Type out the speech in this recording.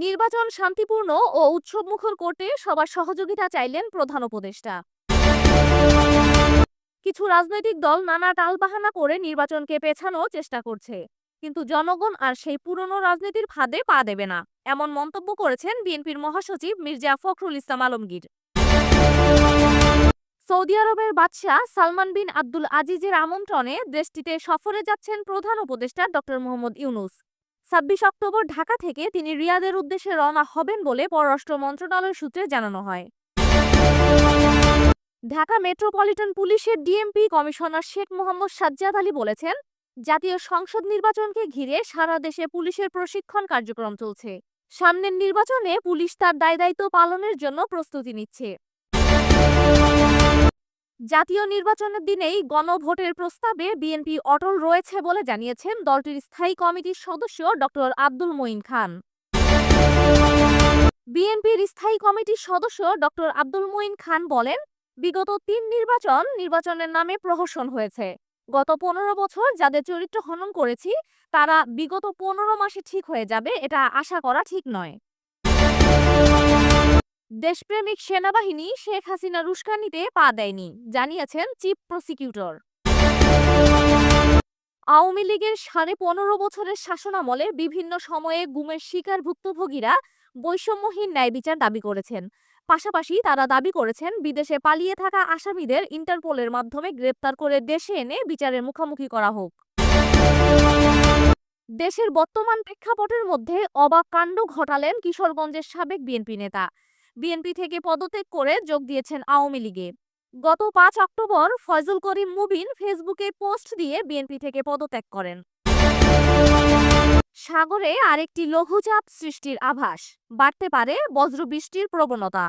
নির্বাচন শান্তিপূর্ণ ও উৎসবমুখর করতে সবার সহযোগিতা চাইলেন প্রধান উপদেষ্টা। কিছু রাজনৈতিক দল নানা টালবাহানা করে নির্বাচনকে পেছানোর চেষ্টা করছে, কিন্তু জনগণ আর সেই পুরনো রাজনীতির ফাঁদে পা দেবে না, এমন মন্তব্য করেছেন বিএনপির মহাসচিব মির্জা ফখরুল ইসলাম আলমগীর। সৌদি আরবের বাদশাহ সালমান বিন আব্দুল আজিজের আমন্ত্রণে দেশটিতে সফরে যাচ্ছেন প্রধান উপদেষ্টা ডক্টর মোহাম্মদ ইউনূস। ২৬ অক্টোবর ঢাকা থেকে তিনি রিয়াদের উদ্দেশ্যে রওনা হবেন বলে পররাষ্ট্র মন্ত্রণালয় সূত্রে জানানো হয়। ঢাকা মেট্রোপলিটন পুলিশের ডিএমপি কমিশনার শেখ মোহাম্মদ সাজ্জাদ আলী বলেছেন, জাতীয় সংসদ নির্বাচনকে ঘিরে সারা দেশে পুলিশের প্রশিক্ষণ কার্যক্রম চলছে। সামনের নির্বাচনে পুলিশ তার দায়িত্ব পালনের জন্য প্রস্তুতি নিচ্ছে। জাতীয় নির্বাচনের দিনেই গণভোটের প্রস্তাবে বিএনপি অটল রয়েছে বলে জানিয়েছেন দলটির স্থায়ী কমিটির সদস্য ডক্টর আব্দুল মঈন খান। বিএনপির স্থায়ী কমিটির সদস্য ডক্টর আব্দুল মঈন খান বলেন, বিগত ৩ নির্বাচনের নামে প্রহসন হয়েছে। গত ১৫ বছর যাদের চরিত্র হনন করেছি তারা বিগত ১৫ মাসে ঠিক হয়ে যাবে, এটা আশা করা ঠিক নয়। দেশপ্রেমিক সেনাবাহিনী শেখ হাসিনার উস্কানিতে পা দেয়নি, জানিয়েছেন চিফ প্রসিকিউটর। আওয়ামী লীগের ১৫.৫ বছরের শাসনামলে বিভিন্ন সময়ে গুমের শিকার ভুক্তভোগীরা বৈষম্যহীন ন্যায় বিচার দাবি করেছেন। পাশাপাশি তারা দাবি করেছেন, বিদেশে পালিয়ে থাকা আসামিদের ইন্টারপোলের মাধ্যমে গ্রেপ্তার করে দেশে এনে বিচারের মুখোমুখি করা হোক। দেশের বর্তমান প্রেক্ষাপটের মধ্যে অবাক কাণ্ড ঘটালেন কিশোরগঞ্জের সাবেক বিএনপি নেতা। বিএনপি থেকে পদত্যাগ করে যোগ দিয়েছেন আওয়ামী লীগে। গত ৫ অক্টোবর ফয়জুল করিম মুবিন ফেসবুকে পোস্ট দিয়ে বিএনপি থেকে পদত্যাগ করেন। সাগরে আরেকটি লঘুচাপ সৃষ্টির আভাস, বাড়তে পারে বজ্রবৃষ্টির প্রবণতা।